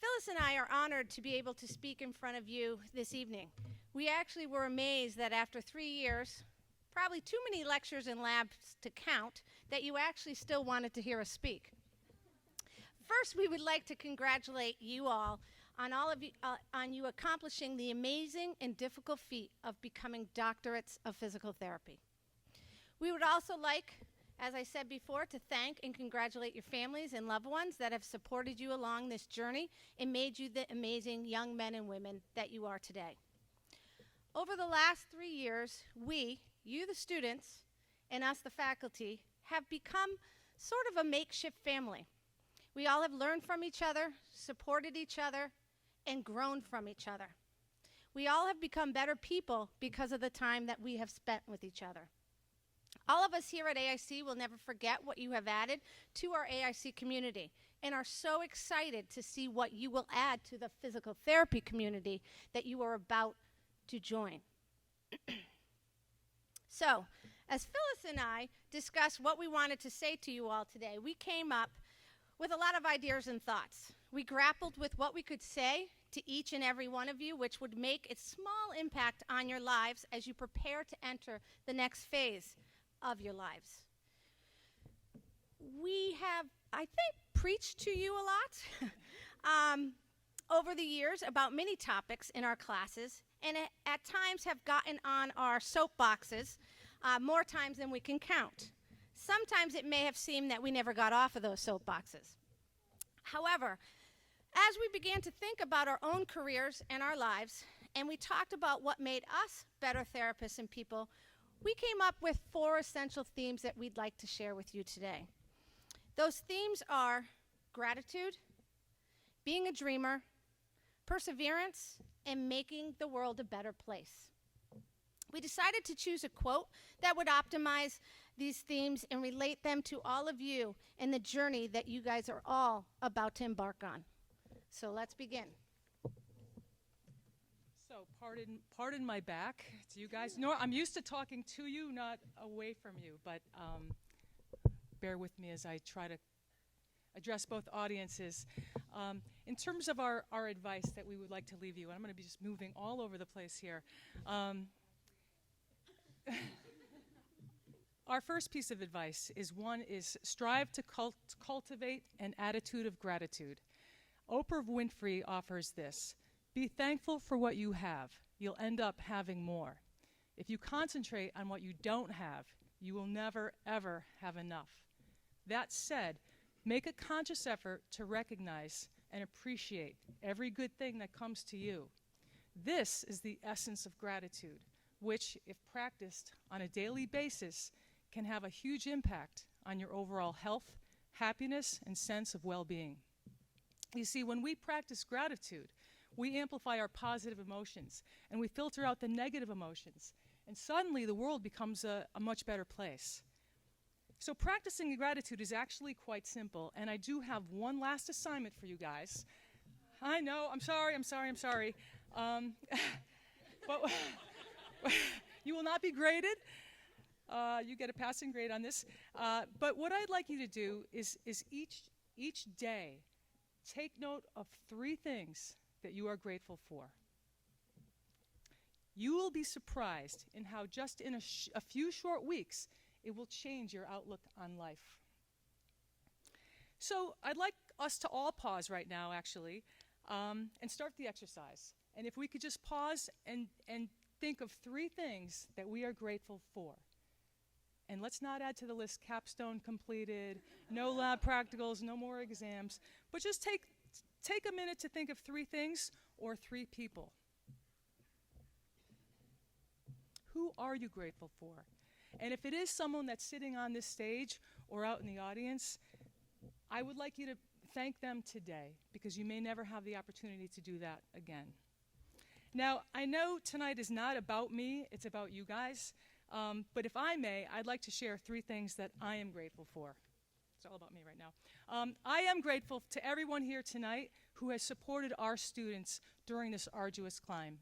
Phyllis and I are honored to be able to speak in front of you this evening. We actually were amazed that after 3 years, probably too many lectures and labs to count, that you actually still wanted to hear us speak. First, we would like to congratulate you all on you accomplishing the amazing and difficult feat of becoming doctorates of physical therapy. We would also like, as I said before, to thank and congratulate your families and loved ones that have supported you along this journey and made you the amazing young men and women that you are today. Over the last 3 years, we, you the students, and us the faculty, have become sort of a makeshift family. We all have learned from each other, supported each other, and grown from each other. We all have become better people because of the time that we have spent with each other. All of us here at AIC will never forget what you have added to our AIC community and are so excited to see what you will add to the physical therapy community that you are about to join. So, as Phyllis and I discussed what we wanted to say to you all today, we came up with a lot of ideas and thoughts. We grappled with what we could say to each and every one of you, which would make a small impact on your lives as you prepare to enter the next phase of your lives. We have, I think, preached to you a lot over the years about many topics in our classes, and at times have gotten on our soapboxes more times than we can count. Sometimes it may have seemed that we never got off of those soapboxes. However, as we began to think about our own careers and our lives, and we talked about what made us better therapists and people, we came up with 4 essential themes that we'd like to share with you today. Those themes are gratitude, being a dreamer, perseverance, and making the world a better place. We decided to choose a quote that would optimize these themes and relate them to all of you and the journey that you guys are all about to embark on. So let's begin. So pardon my back to you guys. No, I'm used to talking to you, not away from you, but bear with me as I try to address both audiences. In terms of our advice that we would like to leave you, and I'm going to be just moving all over the place here. Our first piece of advice is strive to cultivate an attitude of gratitude. Oprah Winfrey offers this: be thankful for what you have. You'll end up having more. If you concentrate on what you don't have, you will never, ever have enough. That said, make a conscious effort to recognize and appreciate every good thing that comes to you. This is the essence of gratitude, which, if practiced on a daily basis, can have a huge impact on your overall health, happiness, and sense of well-being. You see, when we practice gratitude, we amplify our positive emotions, and we filter out the negative emotions, and suddenly the world becomes a much better place. So practicing gratitude is actually quite simple, and I do have one last assignment for you guys. I know, I'm sorry. But you will not be graded. You get a passing grade on this. But what I'd like you to do is each day take note of 3 things that you are grateful for. You will be surprised in how just in a few short weeks it will change your outlook on life. So I'd like us to all pause right now, actually, and start the exercise. And if we could just pause and think of 3 things that we are grateful for. And let's not add to the list capstone completed, no lab practicals, no more exams, but just take a minute to think of 3 things or 3 people. Who are you grateful for? And if it is someone that's sitting on this stage or out in the audience, I would like you to thank them today, because you may never have the opportunity to do that again. Now, I know tonight is not about me, it's about you guys. But if I may, I'd like to share 3 things that I am grateful for. It's all about me right now. I am grateful to everyone here tonight who has supported our students during this arduous climb.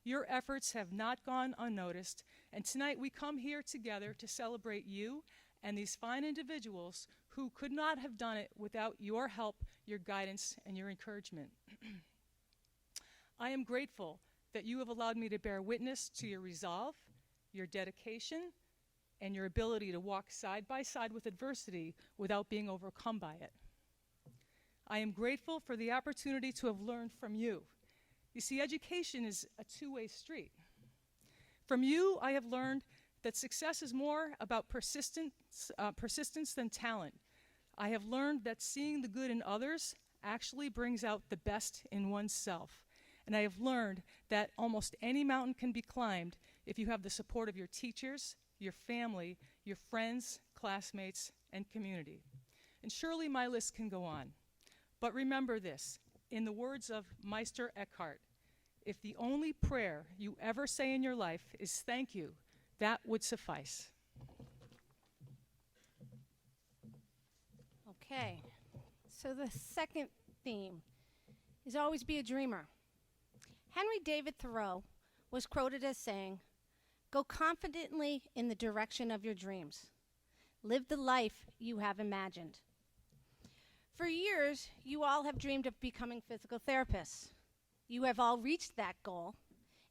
Your efforts have not gone unnoticed, and tonight we come here together to celebrate you and these fine individuals who could not have done it without your help, your guidance, and your encouragement. I am grateful that you have allowed me to bear witness to your resolve, your dedication, and your ability to walk side by side with adversity without being overcome by it. I am grateful for the opportunity to have learned from you. You see, education is a two-way street. From you, I have learned that success is more about persistence than talent. I have learned that seeing the good in others actually brings out the best in oneself. And I have learned that almost any mountain can be climbed if you have the support of your teachers, your family, your friends, classmates, and community. And surely my list can go on. But remember this, in the words of Meister Eckhart, if the only prayer you ever say in your life is thank you, that would suffice. Okay, so the second theme is always be a dreamer. Henry David Thoreau was quoted as saying, "Go confidently in the direction of your dreams. Live the life you have imagined." For years, you all have dreamed of becoming physical therapists. You have all reached that goal,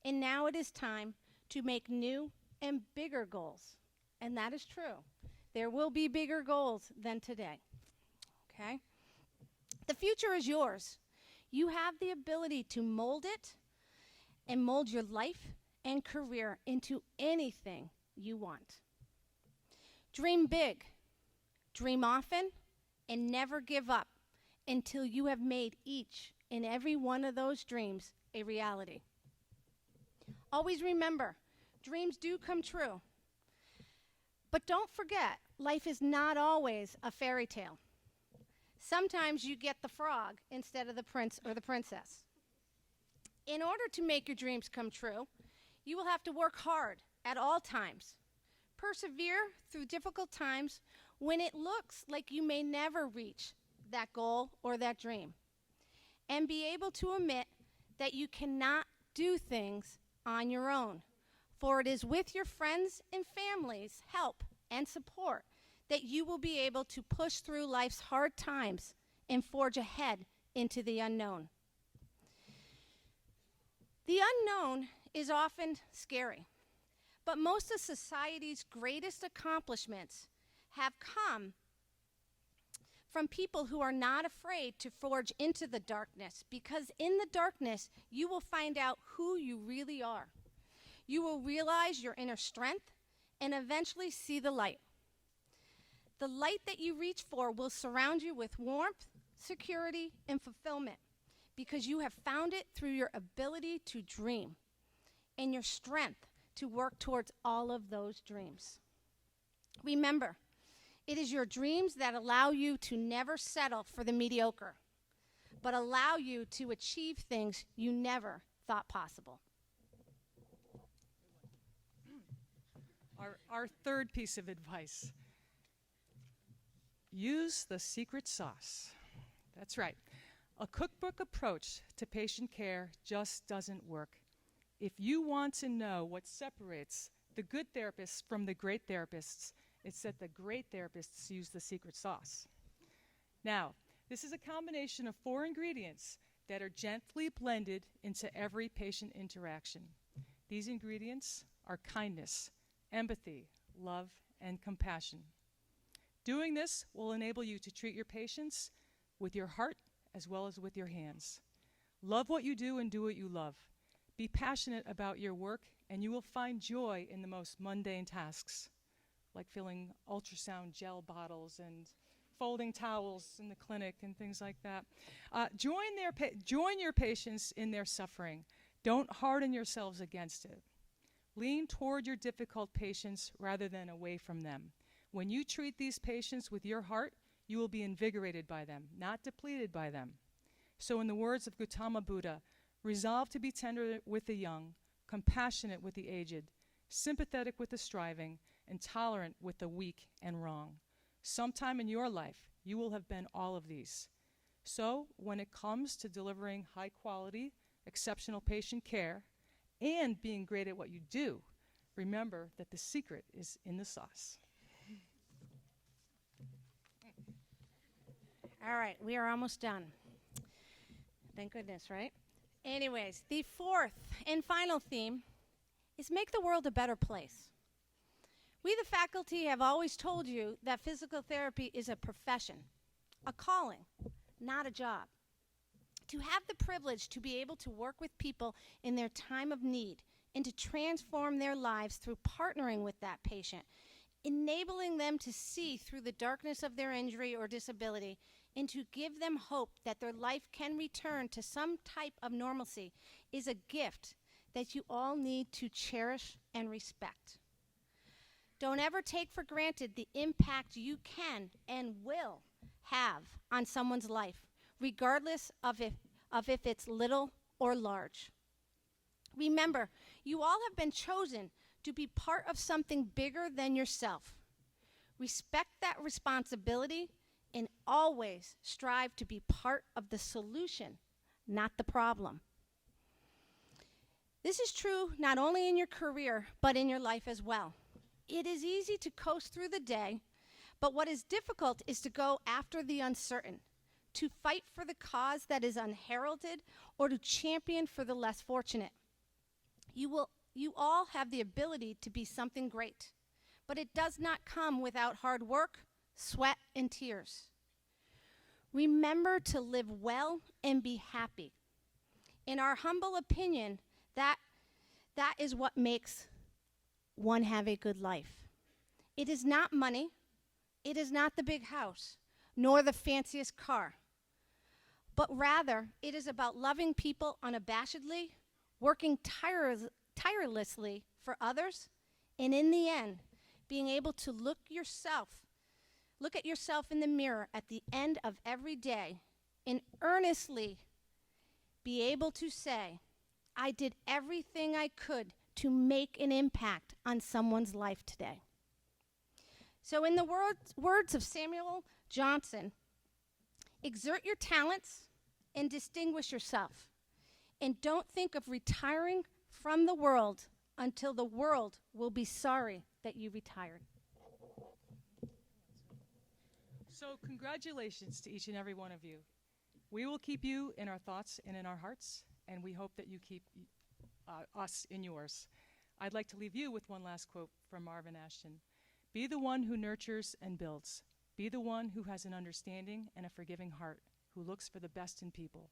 and now it is time to make new and bigger goals. And that is true. There will be bigger goals than today. Okay? The future is yours. You have the ability to mold it and mold your life and career into anything you want. Dream big, dream often, and never give up until you have made each and every one of those dreams a reality. Always remember, dreams do come true. But don't forget, life is not always a fairy tale. Sometimes you get the frog instead of the prince or the princess. In order to make your dreams come true, you will have to work hard at all times. Persevere through difficult times when it looks like you may never reach that goal or that dream. And be able to admit that you cannot do things on your own. For it is with your friends and family's help and support that you will be able to push through life's hard times and forge ahead into the unknown. The unknown is often scary, but most of society's greatest accomplishments have come from people who are not afraid to forge into the darkness, because in the darkness, you will find out who you really are. You will realize your inner strength and eventually see the light. The light that you reach for will surround you with warmth, security, and fulfillment, because you have found it through your ability to dream and your strength to work towards all of those dreams. Remember, it is your dreams that allow you to never settle for the mediocre, but allow you to achieve things you never thought possible. Our third piece of advice, use the secret sauce. That's right. A cookbook approach to patient care just doesn't work. If you want to know what separates the good therapists from the great therapists, it's that the great therapists use the secret sauce. Now, this is a combination of 4 ingredients that are gently blended into every patient interaction. These ingredients are kindness, empathy, love, and compassion. Doing this will enable you to treat your patients with your heart as well as with your hands. Love what you do and do what you love. Be passionate about your work, and you will find joy in the most mundane tasks, like filling ultrasound gel bottles and folding towels in the clinic and things like that. Join your patients in their suffering. Don't harden yourselves against it. Lean toward your difficult patients rather than away from them. When you treat these patients with your heart, you will be invigorated by them, not depleted by them. So in the words of Gautama Buddha, resolve to be tender with the young, compassionate with the aged, sympathetic with the striving, and tolerant with the weak and wrong. Sometime in your life, you will have been all of these. So when it comes to delivering high quality, exceptional patient care, and being great at what you do, remember that the secret is in the sauce. All right, we are almost done. Thank goodness, right? Anyways, the fourth and final theme is make the world a better place. We, the faculty, have always told you that physical therapy is a profession, a calling, not a job. To have the privilege to be able to work with people in their time of need and to transform their lives through partnering with that patient, enabling them to see through the darkness of their injury or disability, and to give them hope that their life can return to some type of normalcy is a gift that you all need to cherish and respect. Don't ever take for granted the impact you can and will have on someone's life, regardless of if it's little or large. Remember, you all have been chosen to be part of something bigger than yourself. Respect that responsibility and always strive to be part of the solution, not the problem. This is true not only in your career, but in your life as well. It is easy to coast through the day, but what is difficult is to go after the uncertain, to fight for the cause that is unheralded, or to champion for the less fortunate. You all have the ability to be something great, but it does not come without hard work, sweat, and tears. Remember to live well and be happy. In our humble opinion, that is what makes one have a good life. It is not money, it is not the big house, nor the fanciest car, but rather it is about loving people unabashedly, working tirelessly for others, and in the end, being able to look at yourself in the mirror at the end of every day and earnestly be able to say, I did everything I could to make an impact on someone's life today. So in the words of Samuel Johnson, exert your talents and distinguish yourself. And don't think of retiring from the world until the world will be sorry that you retired. So congratulations to each and every one of you. We will keep you in our thoughts and in our hearts, and we hope that you keep us in yours. I'd like to leave you with one last quote from Marvin Ashton. Be the one who nurtures and builds. Be the one who has an understanding and a forgiving heart, who looks for the best in people.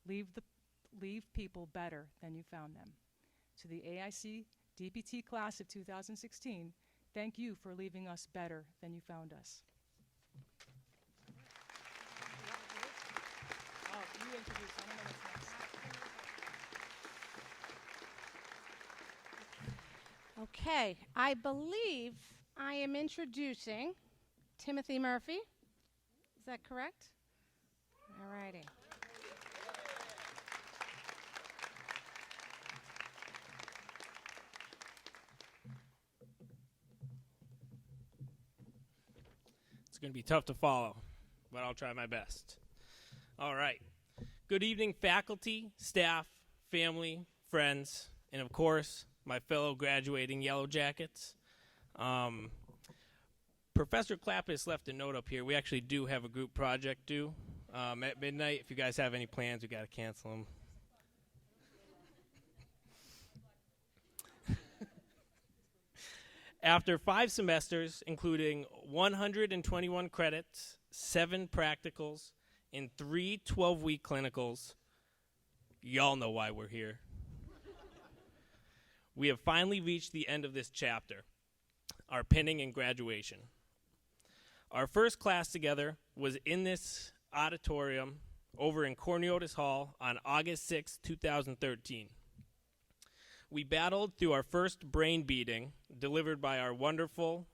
Leave people better than you found them. To the AIC DPT class of 2016, thank you for leaving us better than you found us. You introduce, I don't know what's next. Okay, I believe I am introducing Timothy Murphy. Is that correct? All righty. It's going to be tough to follow, but I'll try my best. All right. Good evening, faculty, staff, family, friends, and of course, my fellow graduating Yellow Jackets. Professor Klappis left a note up here. We actually do have a group project due at midnight. If you guys have any plans, we got to cancel them. After 5 semesters, including 121 credits, 7 practicals, and 3 12-week clinicals, y'all know why we're here. We have finally reached the end of this chapter, our pinning and graduation. Our first class together was in this auditorium over in Cornelius Hall on August 6, 2013. We battled through our first brain beating delivered by our wonderful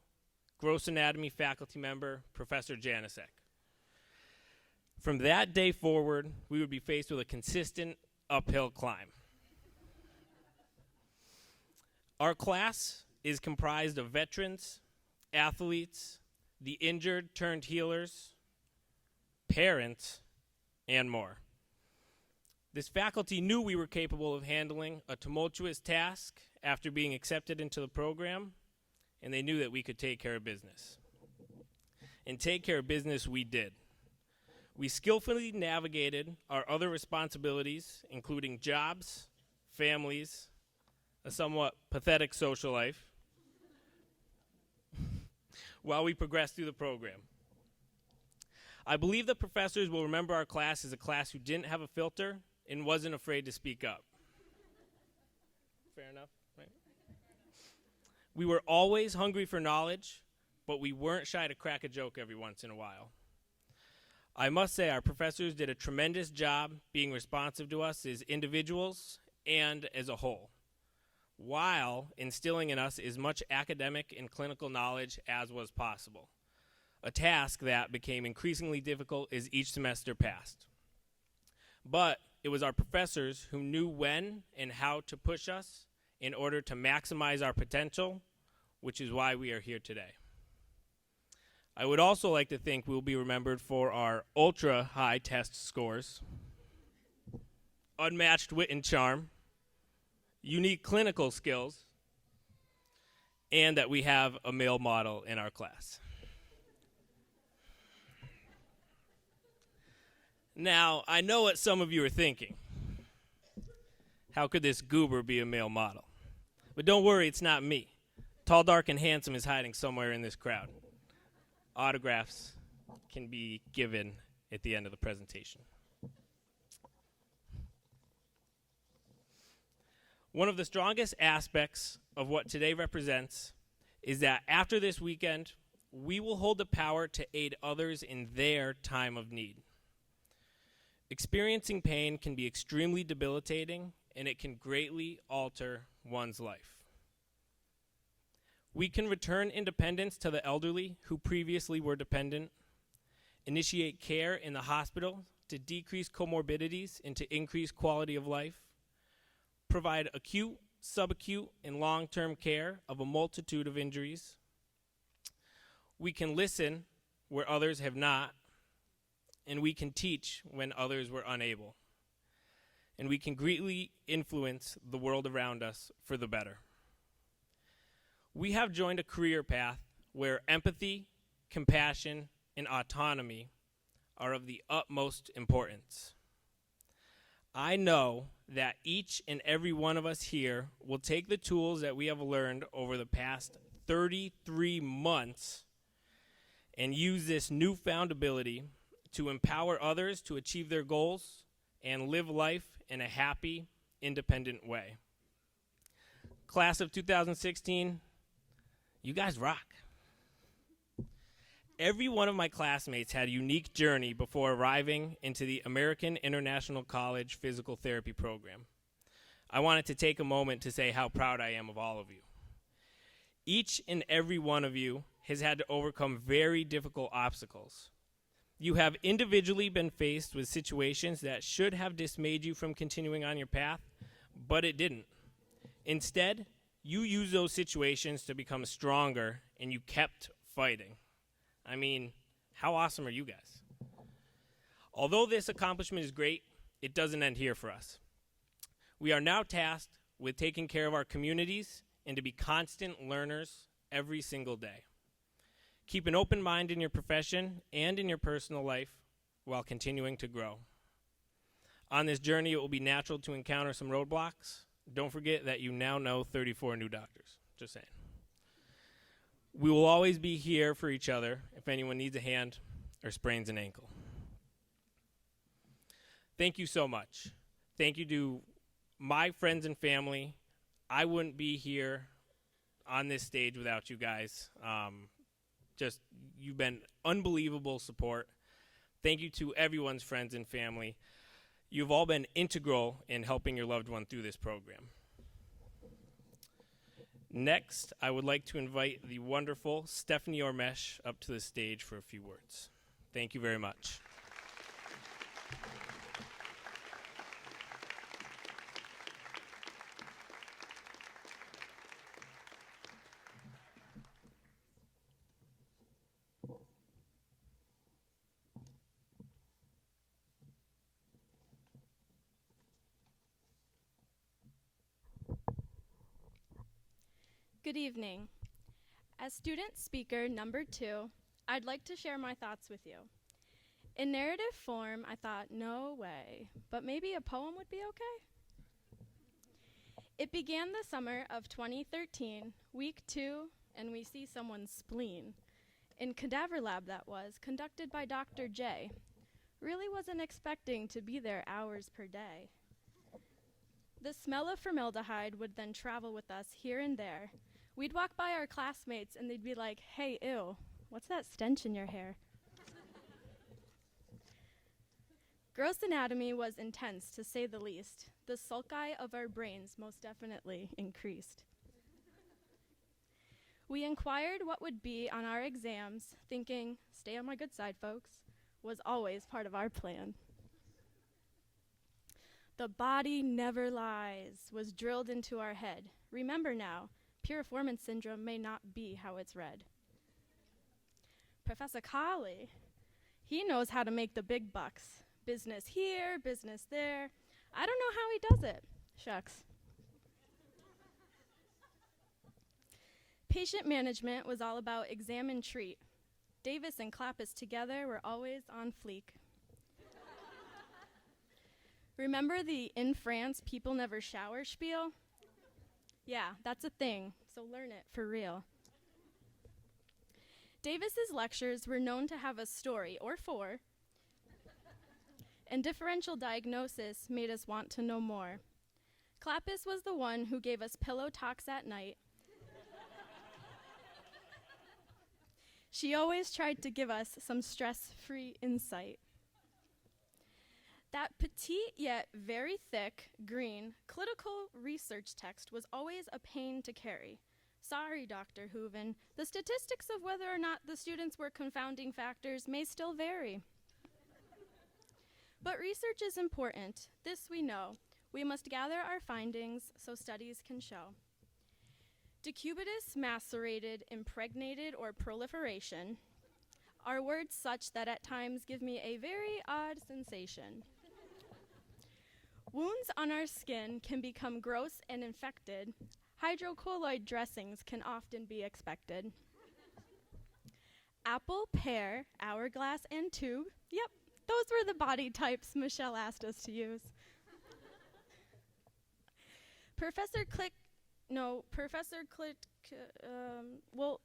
gross anatomy faculty member, Professor Janicek. From that day forward, we would be faced with a consistent uphill climb. Our class is comprised of veterans, athletes, the injured turned healers, parents, and more. This faculty knew we were capable of handling a tumultuous task after being accepted into the program, and they knew that we could take care of business. And take care of business we did. We skillfully navigated our other responsibilities, including jobs, families, a somewhat pathetic social life, while we progressed through the program. I believe the professors will remember our class as a class who didn't have a filter and wasn't afraid to speak up. Fair enough, right? We were always hungry for knowledge, but we weren't shy to crack a joke every once in a while. I must say our professors did a tremendous job being responsive to us as individuals and as a whole, while instilling in us as much academic and clinical knowledge as was possible, a task that became increasingly difficult as each semester passed. But it was our professors who knew when and how to push us in order to maximize our potential, which is why we are here today. I would also like to think we'll be remembered for our ultra-high test scores, unmatched wit and charm, unique clinical skills, and that we have a male model in our class. Now, I know what some of you are thinking. How could this goober be a male model? But don't worry, it's not me. Tall, dark, and handsome is hiding somewhere in this crowd. Autographs can be given at the end of the presentation. One of the strongest aspects of what today represents is that after this weekend, we will hold the power to aid others in their time of need. Experiencing pain can be extremely debilitating, and it can greatly alter one's life. We can return independence to the elderly who previously were dependent, initiate care in the hospital to decrease comorbidities and to increase quality of life, provide acute, subacute, and long-term care of a multitude of injuries. We can listen where others have not, and we can teach when others were unable. And we can greatly influence the world around us for the better. We have joined a career path where empathy, compassion, and autonomy are of the utmost importance. I know that each and every one of us here will take the tools that we have learned over the past 33 months and use this newfound ability to empower others to achieve their goals and live life in a happy, independent way. Class of 2016, you guys rock. Every one of my classmates had a unique journey before arriving into the American International College Physical Therapy Program. I wanted to take a moment to say how proud I am of all of you. Each and every one of you has had to overcome very difficult obstacles. You have individually been faced with situations that should have dismayed you from continuing on your path, but it didn't. Instead, you used those situations to become stronger, and you kept fighting. I mean, how awesome are you guys? Although this accomplishment is great, it doesn't end here for us. We are now tasked with taking care of our communities and to be constant learners every single day. Keep an open mind in your profession and in your personal life while continuing to grow. On this journey, it will be natural to encounter some roadblocks. Don't forget that you now know 34 new doctors. Just saying. We will always be here for each other if anyone needs a hand or sprains an ankle. Thank you so much. Thank you to my friends and family. I wouldn't be here on this stage without you guys. You've been unbelievable support. Thank you to everyone's friends and family. You've all been integral in helping your loved one through this program. Next, I would like to invite the wonderful Stephanie Ormesh up to the stage for a few words. Thank you very much. Good evening. As student speaker number 2, I'd like to share my thoughts with you. In narrative form, I thought, no way, but maybe a poem would be okay? It began the summer of 2013, week 2, and we see someone's spleen. In cadaver lab that was, conducted by Dr. J. Really wasn't expecting to be there hours per day. The smell of formaldehyde would then travel with us here and there. We'd walk by our classmates and they'd be like, hey, ew, what's that stench in your hair? Gross anatomy was intense, to say the least. The sulci of our brains most definitely increased. We inquired what would be on our exams, thinking, stay on my good side, folks, was always part of our plan. The body never lies was drilled into our head. Remember now, piriformance syndrome may not be how it's read. Professor Colley, he knows how to make the big bucks. Business here, business there. I don't know how he does it. Shucks. Patient management was all about exam and treat. Davis and Clappus together were always on fleek. Remember the in France people never shower spiel? Yeah, that's a thing, so learn it for real. Davis's lectures were known to have a story or 4, and differential diagnosis made us want to know more. Clappus was the one who gave us pillow talks at night. She always tried to give us some stress-free insight. That petite yet very thick, green, clinical research text was always a pain to carry. Sorry, Dr. Hooven, the statistics of whether or not the students were confounding factors may still vary. But research is important. This we know. We must gather our findings so studies can show. Decubitus, macerated, impregnated, or proliferation are words such that at times give me a very odd sensation. Wounds on our skin can become gross and infected. Hydrocolloid dressings can often be expected. Apple, pear, hourglass, and tube. Yep, those were the body types Michelle asked us to use.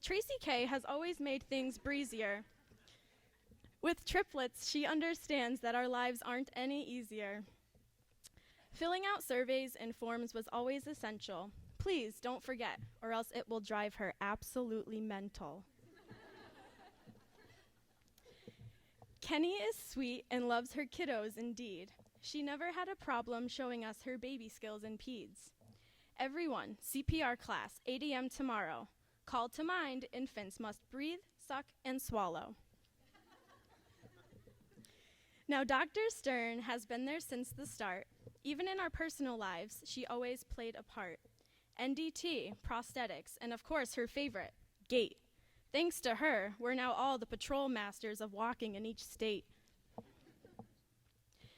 Tracy K has always made things breezier. With triplets, she understands that our lives aren't any easier. Filling out surveys and forms was always essential. Please don't forget, or else it will drive her absolutely mental. Kenny is sweet and loves her kiddos indeed. She never had a problem showing us her baby skills in peds. Everyone, CPR class, 8 a.m. tomorrow. Call to mind, infants must breathe, suck, and swallow. Now, Dr. Stern has been there since the start. Even in our personal lives, she always played a part. NDT, prosthetics, and of course her favorite, gait. Thanks to her, we're now all the patrol masters of walking in each state.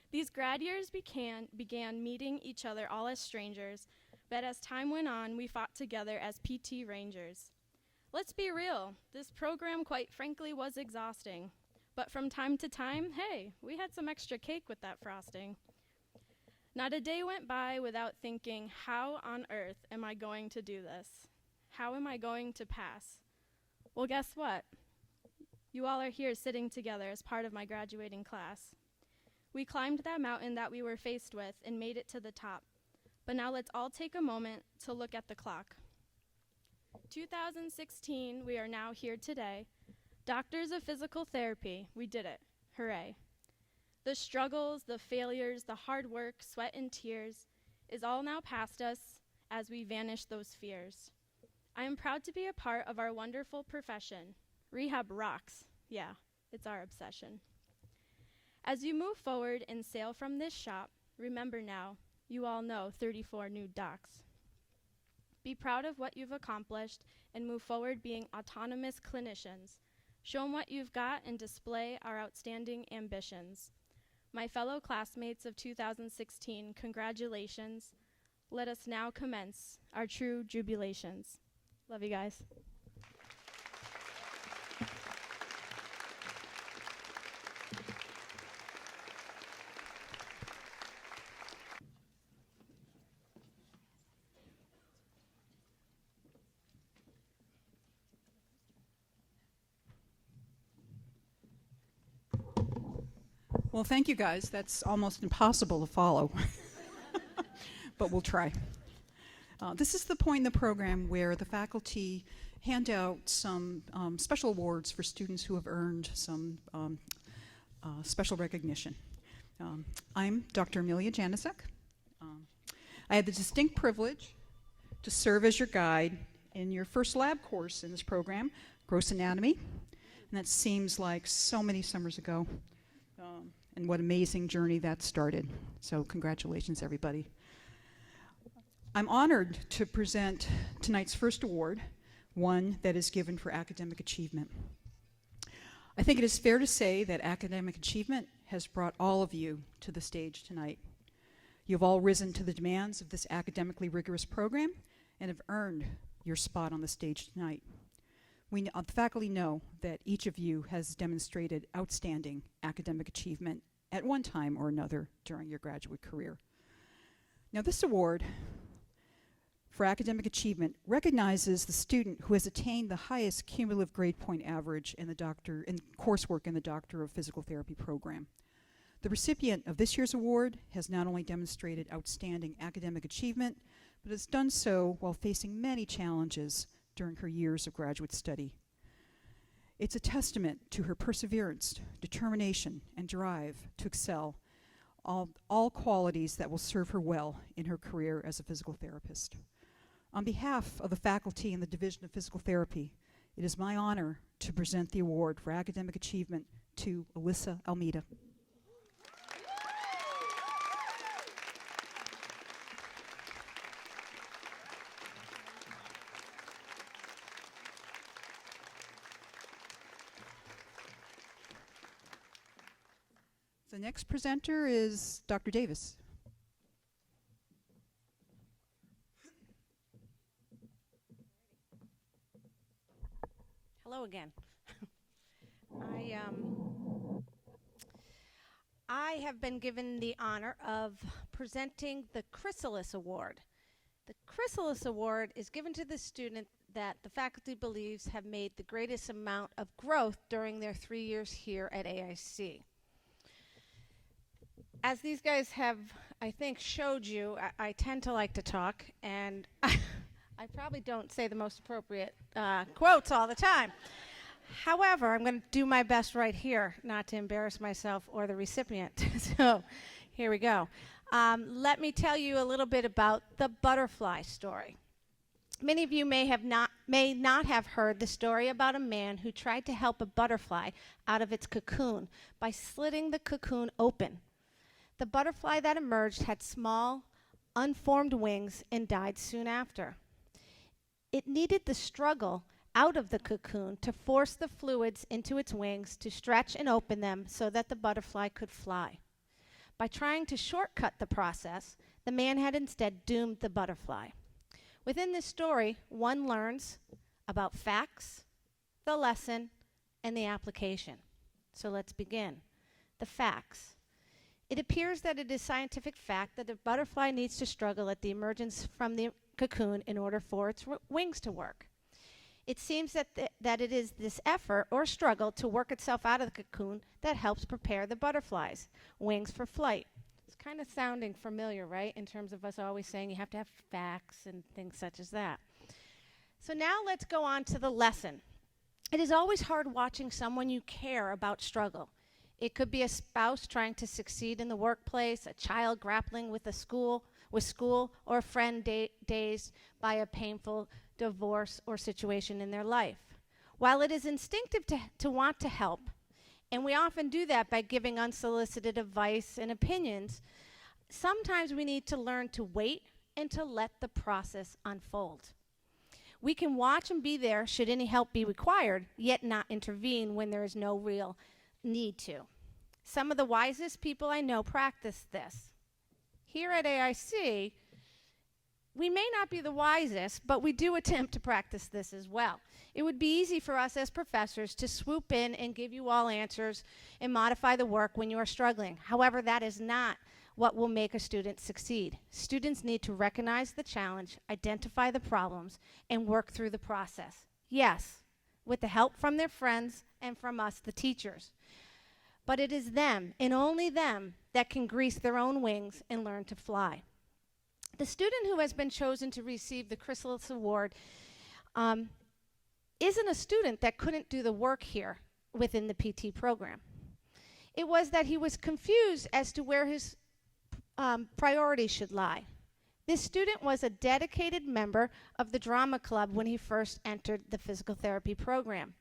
These grad years began meeting each other all as strangers, but as time went on, we fought together as PT Rangers. Let's be real, this program quite frankly was exhausting. But from time to time, hey, we had some extra cake with that frosting. Not a day went by without thinking, how on earth am I going to do this? How am I going to pass? Well, guess what? You all are here sitting together as part of my graduating class. We climbed that mountain that we were faced with and made it to the top. But now let's all take a moment to look at the clock. 2016, we are now here today. Doctors of physical therapy, we did it. Hooray. The struggles, the failures, the hard work, sweat and tears is all now past us as we vanish those fears. I am proud to be a part of our wonderful profession. Rehab rocks. Yeah, it's our obsession. As you move forward and sail from this shop, remember now, you all know 34 new docs. Be proud of what you've accomplished and move forward being autonomous clinicians. Show them what you've got and display our outstanding ambitions. My fellow classmates of 2016, congratulations. Let us now commence our true jubilations. Love you guys. Well, thank you guys. That's almost impossible to follow, but we'll try. This is the point in the program where the faculty hand out some special awards for students who have earned some special recognition. I'm Dr. Amelia Janicek. I had the distinct privilege to serve as your guide in your first lab course in this program, Gross Anatomy, and that seems like so many summers ago, and what amazing journey that started. So congratulations, everybody. I'm honored to present tonight's first award, one that is given for academic achievement. I think it is fair to say that academic achievement has brought all of you to the stage tonight. You've all risen to the demands of this academically rigorous program and have earned your spot on the stage tonight. The faculty know that each of you has demonstrated outstanding academic achievement at one time or another during your graduate career. Now, this award for academic achievement recognizes the student who has attained the highest cumulative grade point average in coursework in the Doctor of Physical Therapy program. The recipient of this year's award has not only demonstrated outstanding academic achievement, but has done so while facing many challenges during her years of graduate study. It's a testament to her perseverance, determination, and drive to excel, all qualities that will serve her well in her career as a physical therapist. On behalf of the faculty in the Division of Physical Therapy, it is my honor to present the award for academic achievement to Alyssa Almeida. The next presenter is Dr. Davis. Hello again. I have been given the honor of presenting the Chrysalis Award. The Chrysalis Award is given to the student that the faculty believes have made the greatest amount of growth during their 3 years here at AIC. As these guys have, I think, showed you, I tend to like to talk, and I probably don't say the most appropriate quotes all the time. However, I'm going to do my best right here not to embarrass myself or the recipient. So here we go. Let me tell you a little bit about the butterfly story. Many of you may not have heard the story about a man who tried to help a butterfly out of its cocoon by slitting the cocoon open. The butterfly that emerged had small, unformed wings and died soon after. It needed the struggle out of the cocoon to force the fluids into its wings to stretch and open them so that the butterfly could fly. By trying to shortcut the process, the man had instead doomed the butterfly. Within this story, one learns about facts, the lesson, and the application. So let's begin. The facts. It appears that it is scientific fact that a butterfly needs to struggle at the emergence from the cocoon in order for its wings to work. It seems that it is this effort or struggle to work itself out of the cocoon that helps prepare the butterfly's wings for flight. It's kind of sounding familiar, right, in terms of us always saying you have to have facts and things such as that. So now let's go on to the lesson. It is always hard watching someone you care about struggle. It could be a spouse trying to succeed in the workplace, a child grappling with school, or a friend dazed by a painful divorce or situation in their life. While it is instinctive to want to help, and we often do that by giving unsolicited advice and opinions, sometimes we need to learn to wait and to let the process unfold. We can watch and be there should any help be required, yet not intervene when there is no real need to. Some of the wisest people I know practice this. Here at AIC, we may not be the wisest, but we do attempt to practice this as well. It would be easy for us as professors to swoop in and give you all answers and modify the work when you are struggling. However, that is not what will make a student succeed. Students need to recognize the challenge, identify the problems, and work through the process. Yes, with the help from their friends and from us, the teachers. but it is them, and only them, that can grease their own wings and learn to fly. The student who has been chosen to receive the Chrysalis Award isn't a student that couldn't do the work here within the PT program. It was that he was confused as to where his priorities should lie. This student was a dedicated member of the drama club when he first entered the physical therapy program,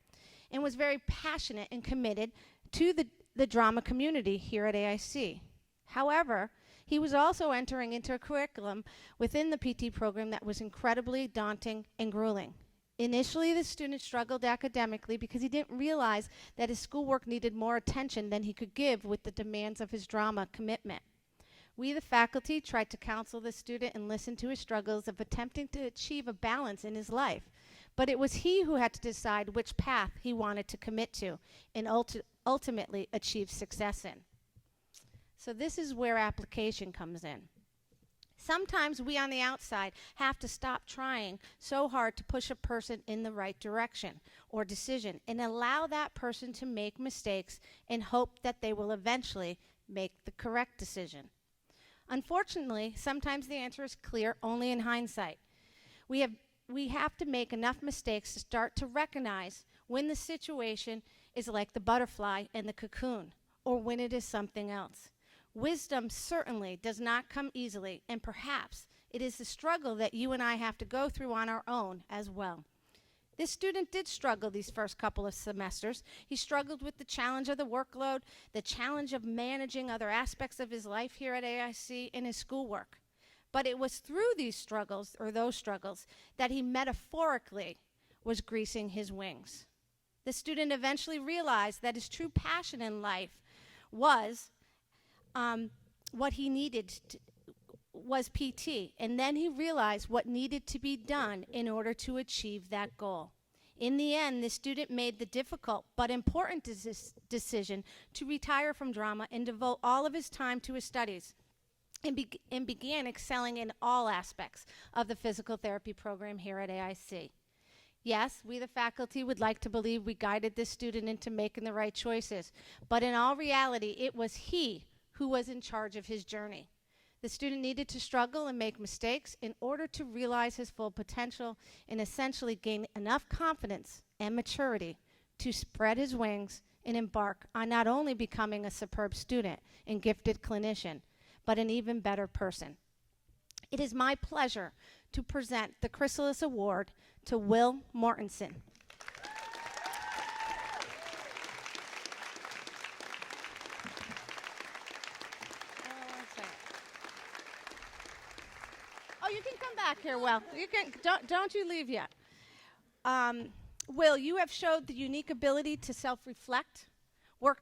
and was very passionate and committed to the drama community here at AIC. However, he was also entering into a curriculum within the PT program that was incredibly daunting and grueling. Initially, the student struggled academically because he didn't realize that his schoolwork needed more attention than he could give with the demands of his drama commitment. We, the faculty, tried to counsel the student and listen to his struggles of attempting to achieve a balance in his life. But it was he who had to decide which path he wanted to commit to and ultimately achieve success in. So this is where application comes in. Sometimes we on the outside have to stop trying so hard to push a person in the right direction or decision and allow that person to make mistakes and hope that they will eventually make the correct decision. Unfortunately, sometimes the answer is clear only in hindsight. We have to make enough mistakes to start to recognize when the situation is like the butterfly and the cocoon, or when it is something else. Wisdom certainly does not come easily, and perhaps it is the struggle that you and I have to go through on our own as well. This student did struggle these first couple of semesters. He struggled with the challenge of the workload, the challenge of managing other aspects of his life here at AIC, and his schoolwork. But it was through these struggles, or those struggles, that he metaphorically was greasing his wings. The student eventually realized that his true passion in life was what he needed was PT, and then he realized what needed to be done in order to achieve that goal. In the end, the student made the difficult but important decision to retire from drama and devote all of his time to his studies, and began excelling in all aspects of the physical therapy program here at AIC. Yes, we the faculty would like to believe we guided this student into making the right choices, but in all reality, it was he who was in charge of his journey. The student needed to struggle and make mistakes in order to realize his full potential and essentially gain enough confidence and maturity to spread his wings and embark on not only becoming a superb student and gifted clinician, but an even better person. It is my pleasure to present the Chrysalis Award to Will Mortensen. Oh, you can come back here, Will. You can, don't you leave yet. Will, you have showed the unique ability to self-reflect, work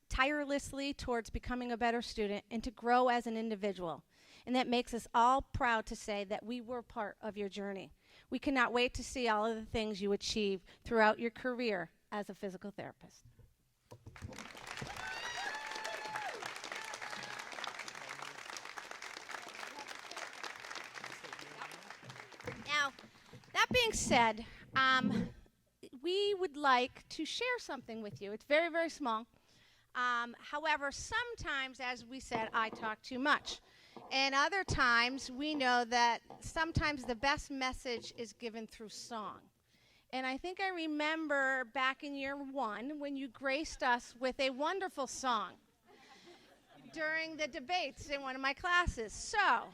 tirelessly towards becoming a better student, and to grow as an individual. And that makes us all proud to say that we were part of your journey. We cannot wait to see all of the things you achieve throughout your career as a physical therapist. Now, that being said, we would like to share something with you. It's very, very small. However, sometimes, as we said, I talk too much. And other times, we know that sometimes the best message is given through song. And I think I remember back in year 1 when you graced us with a wonderful song during the debates in one of my classes. So,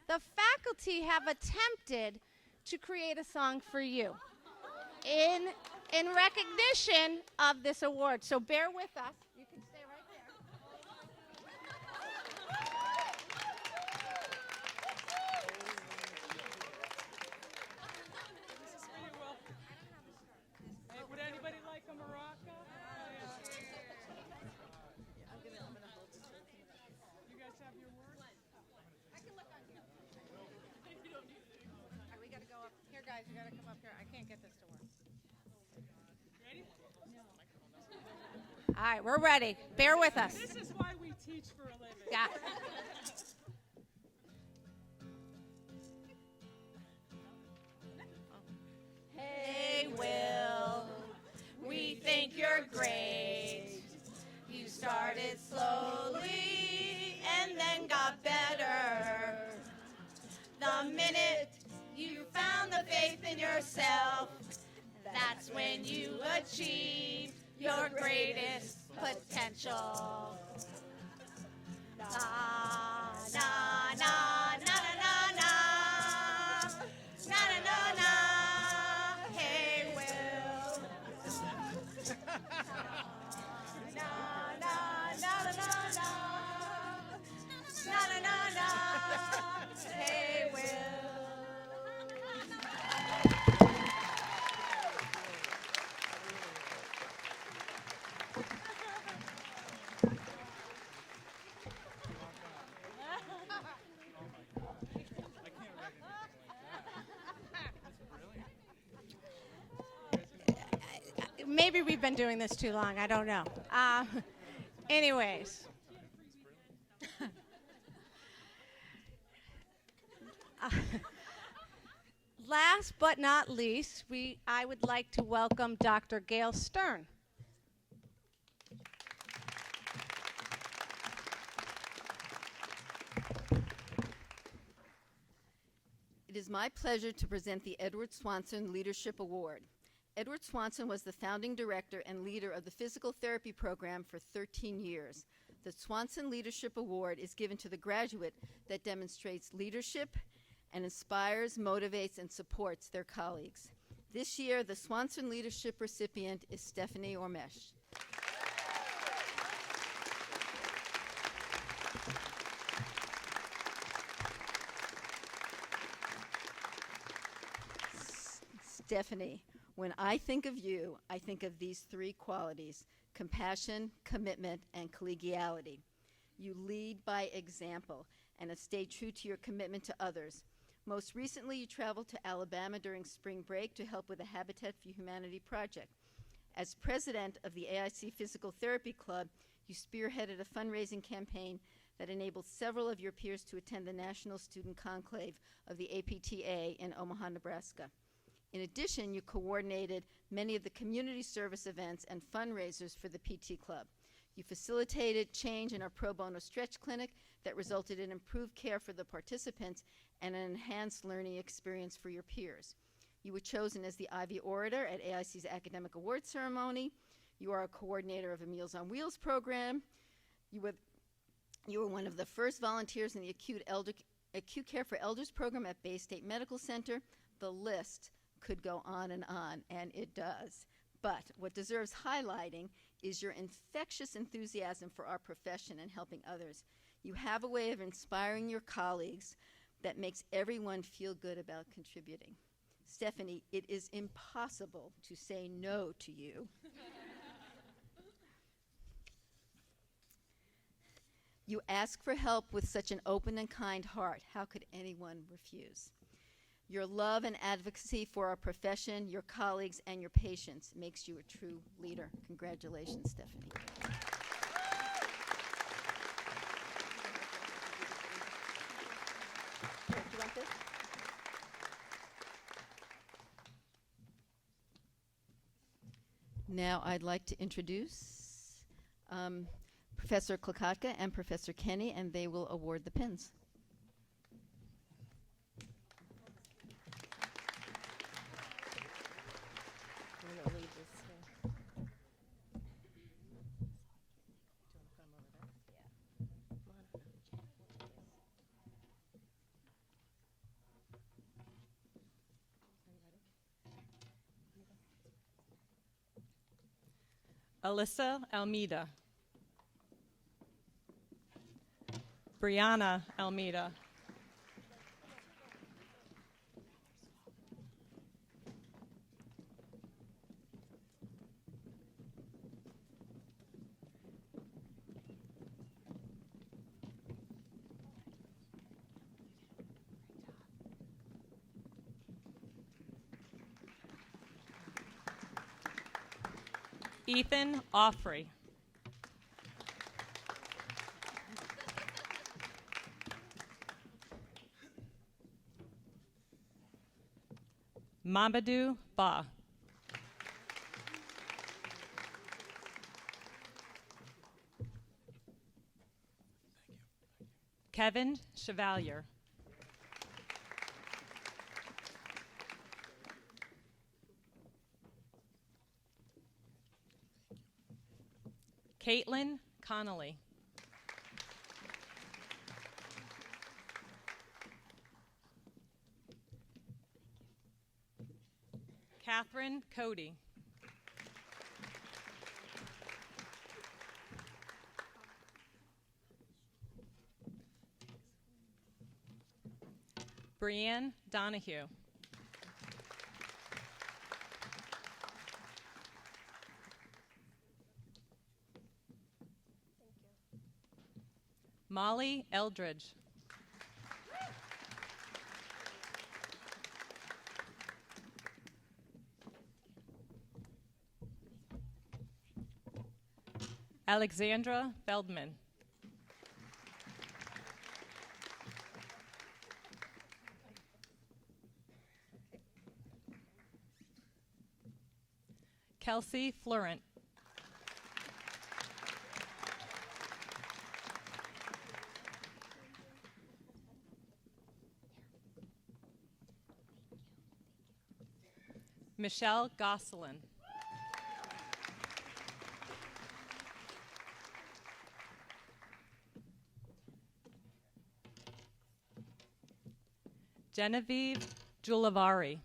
the faculty have attempted to create a song for you in recognition of this award. So bear with us. You can stay right there. Hey, would anybody like a maraca? You guys have your words? I can look on here. All right, we got to go up. Here, guys, you got to come up here. I can't get this to work. Ready? All right, we're ready. Bear with us. This is why we teach for a living. Yeah. Hey, Will, we think you're great. You started started slowly and then got better. The minute you found the faith in yourself, that's when you achieved your greatest potential. Na, na, na, na, na, na, na, na, na, na, hey, Will. Na, na, na, na, na, na, na, na, na, hey, Will. Maybe we've been doing this too long. I don't know. Anyways. Last but not least, I would like to welcome Dr. Gail Stern. It is my pleasure to present the Edward Swanson Leadership Award. Edward Swanson was the founding director and leader of the physical therapy program for 13 years. The Swanson Leadership Award is given to the graduate that demonstrates leadership and inspires, motivates, and supports their colleagues. This year, the Swanson Leadership recipient is Stephanie Ormesh. Stephanie, when I think of you, I think of these three qualities: compassion, commitment, and collegiality. You lead by example and have stayed true to your commitment to others. Most recently, you traveled to Alabama during spring break to help with the Habitat for Humanity project. As president of the AIC Physical Therapy Club, you spearheaded a fundraising campaign that enabled several of your peers to attend the National Student Conclave of the APTA in Omaha, Nebraska. In addition, you coordinated many of the community service events and fundraisers for the PT Club. You facilitated change in our pro bono stretch clinic that resulted in improved care for the participants and an enhanced learning experience for your peers. You were chosen as the Ivy Orator at AIC's Academic Awards Ceremony. You are a coordinator of a Meals on Wheels program. You were one of the first volunteers in the Acute Care for Elders program at Bay State Medical Center. The list could go on, and it does. But what deserves highlighting is your infectious enthusiasm for our profession and helping others. You have a way of inspiring your colleagues that makes everyone feel good about contributing. Stephanie, it is impossible to say no to you. You ask for help with such an open and kind heart. How could anyone refuse? Your love and advocacy for our profession, your colleagues, and your patients makes you a true leader. Congratulations, Stephanie. Do you want this? Now I'd like to introduce Professor Klokotka and Professor Kenny, and they will award the pins. Alyssa Almeida. Brianna Almeida. Ethan Offrey. Mamadou Ba. Kevin Chevalier. Caitlin Connolly. Catherine Cody. Brianne Donahue. Molly Eldridge. Alexandra Feldman. Kelsey Florent. Michelle Gosselin. Genevieve Giulivari.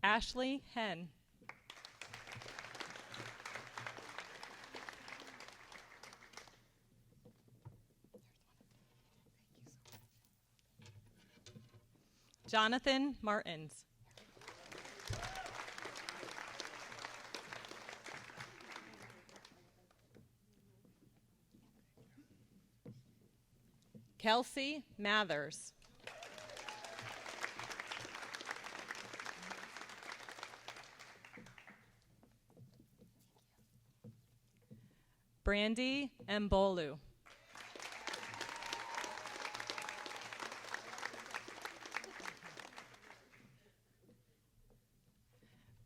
Ashley Henn. Jonathan Martins. Kelsey Mathers. Brandy Mbolu.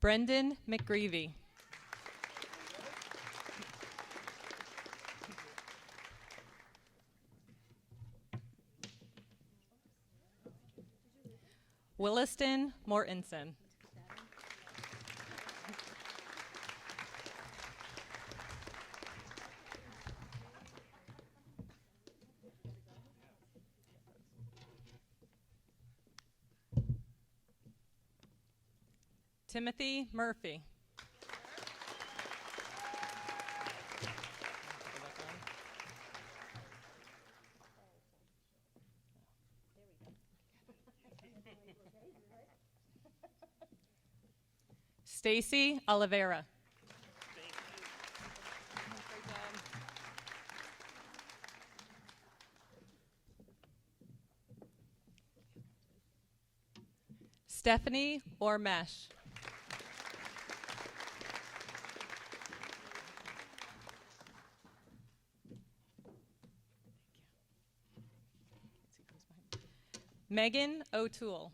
Brendan McGreevy. Williston Mortensen. Timothy Murphy. Stacy Oliveira. Stephanie Ormesh. Megan O'Toole.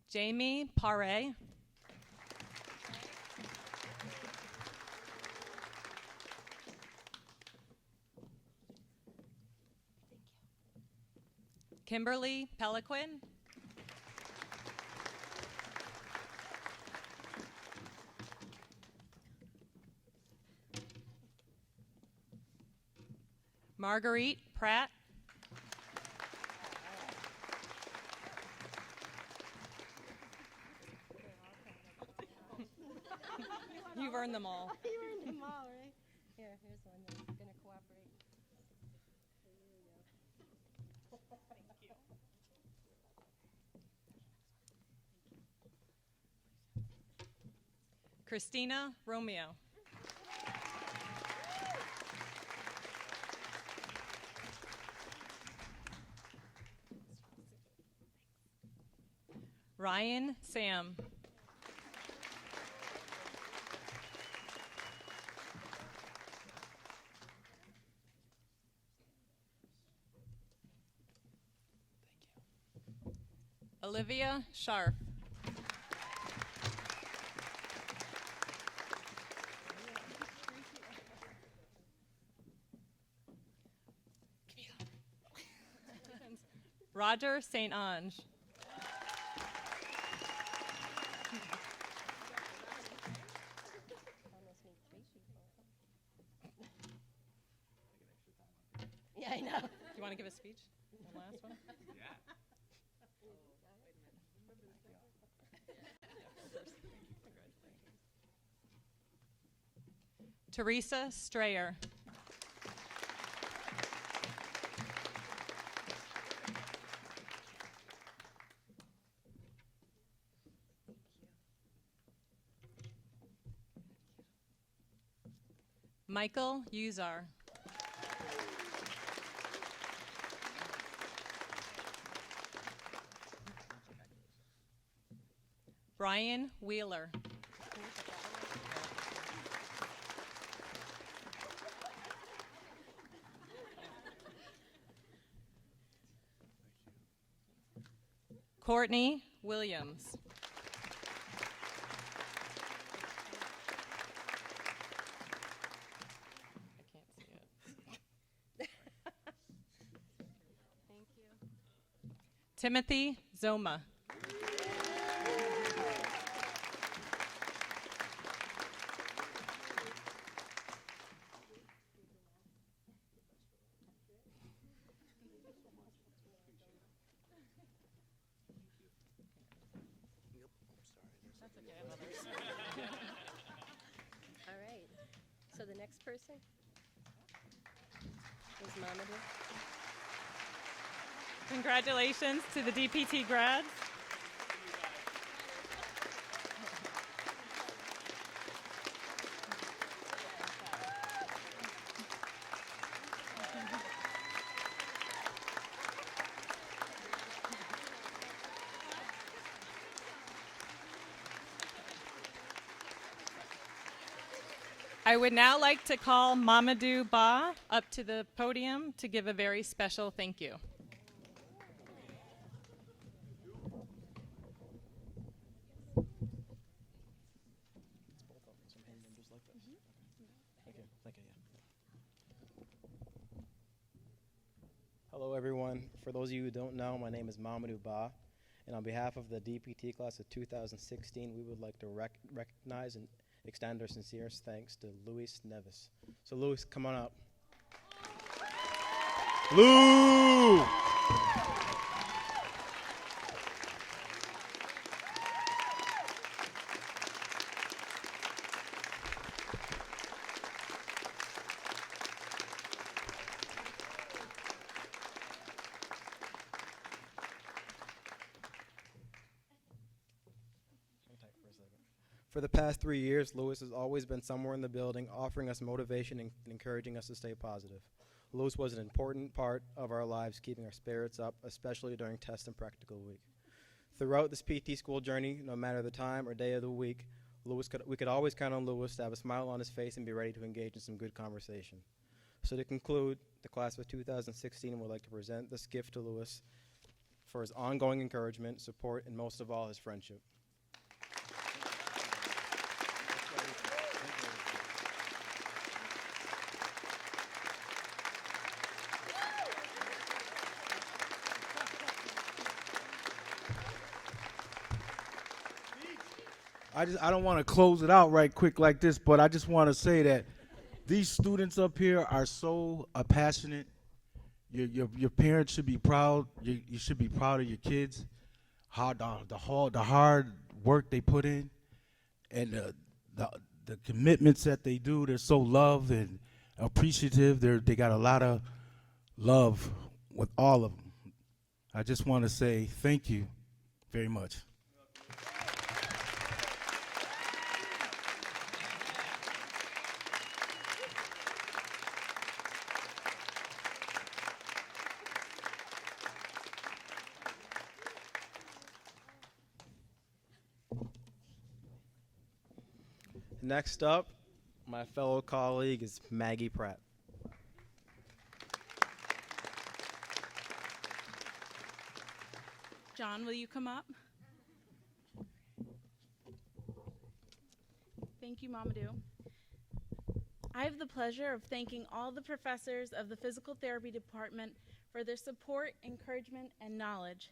Jamie Pare. Kimberly Peliquin. Marguerite Pratt. You've earned them all. You earned them all, right? Here, here's one that's going to cooperate. Christina Romeo. Ryan Sam. Olivia Scharf. Roger St. Ange. Yeah, I know. Do you want to give a speech? One last one? Teresa Strayer. Michael Uzar. Brian Wheeler. Courtney Williams. I can't see it. Thank you. Timothy Zoma. All right. So the next person is Mamadou. Congratulations to the DPT grads. I would now like to call Mamadou Ba up to the podium to give a very special thank you. Hello everyone. For those of you who don't know, my name is Mamadou Ba, and on behalf of the DPT class of 2016, we would like to recognize and extend our sincerest thanks to Luis Neves. So Luis, come on up. Lou! For the past 3 years, Louis has always been somewhere in the building, offering us motivation and encouraging us to stay positive. Louis was an important part of our lives, keeping our spirits up, especially during test and practical week. Throughout this PT school journey, no matter the time or day of the week, we could always count on Louis to have a smile on his face and be ready to engage in some good conversation. So to conclude, the class of 2016 would like to present this gift to Louis for his ongoing encouragement, support, and most of all, his friendship. I don't want to close it out right quick like this, but I just want to say that these students up here are so passionate. Your parents should be proud. You should be proud of your kids. How the hard work they put in, and the commitments that they do. They're so loved and appreciative. They got a lot of love with all of them. I just want to say thank you very much. Next up, my fellow colleague is Maggie Pratt. John John, will you come up? Thank you, Mamadou. I have the pleasure of thanking all the professors of the physical therapy department for their support, encouragement, and knowledge.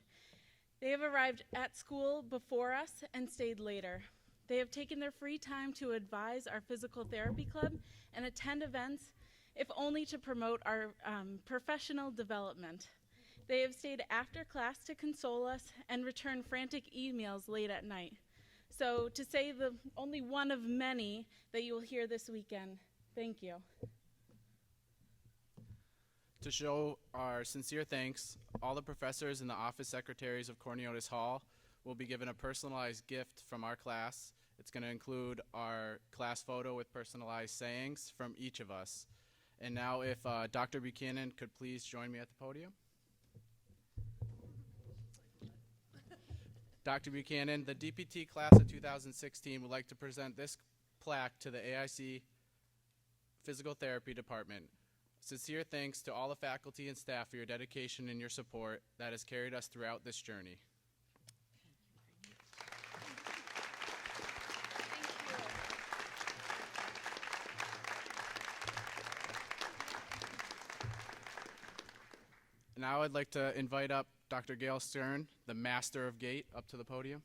They have arrived at school before us and stayed later. They have taken their free time to advise our physical therapy club and attend events, if only to promote our professional development. They have stayed after class to console us and return frantic emails late at night. So to say the only one of many that you will hear this weekend, thank you. To show our sincere thanks, all the professors and the office secretaries of Cornelius Hall will be given a personalized gift from our class. It's going to include our class photo with personalized sayings from each of us. And now if Dr. Buchanan could please join me at the podium. Dr. Buchanan, the DPT class of 2016 would like to present this plaque to the AIC Physical Therapy Department. Sincere thanks to all the faculty and staff for your dedication and your support that has carried us throughout this journey. Now I'd like to invite up Dr. Gail Stern, the master of gait, up to the podium.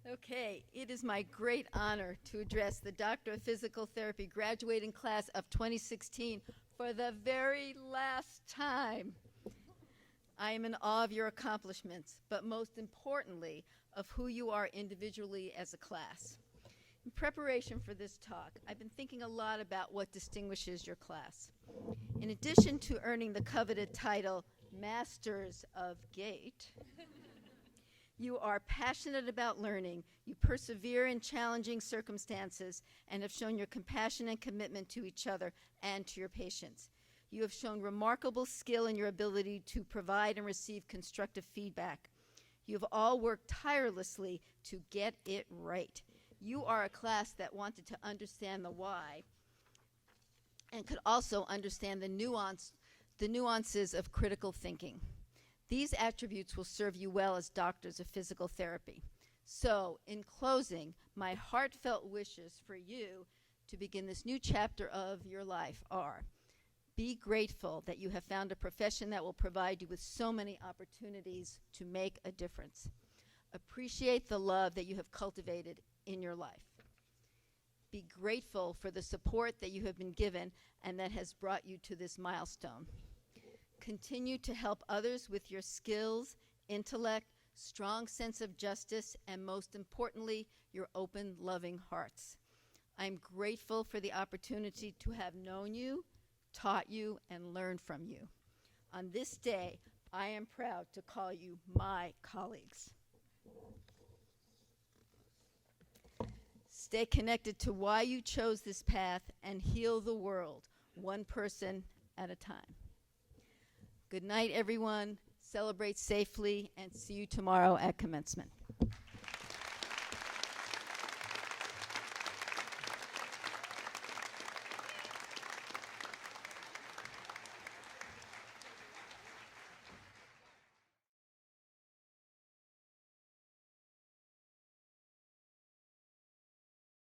Okay, it is my great honor to address the Doctor of Physical Therapy graduating class of 2016 for the very last time. I am in awe of your accomplishments, but most importantly, of who you are individually as a class. In preparation for this talk, I've been thinking a lot about what distinguishes your class. In addition to earning the coveted title, Masters of Gait, you are passionate about learning, you persevere in challenging circumstances, and have shown your compassion and commitment to each other and to your patients. You have shown remarkable skill in your ability to provide and receive constructive feedback. You have all worked tirelessly to get it right. You are a class that wanted to understand the why and could also understand the nuances of critical thinking. These attributes will serve you well as doctors of physical therapy. So, in closing, my heartfelt wishes for you to begin this new chapter of your life are: be grateful that you have found a profession that will provide you with so many opportunities to make a difference. Appreciate the love that you have cultivated in your life. Be grateful for the support that you have been given and that has brought you to this milestone. Continue to help others with your skills, intellect, strong sense of justice, and most importantly, your open, loving hearts. I'm grateful for the opportunity to have known you, taught you, and learned from you. On this day, I am proud to call you my colleagues. Stay connected to why you chose this path and heal the world, one person at a time. Good night, everyone. Celebrate safely, and see you tomorrow at commencement.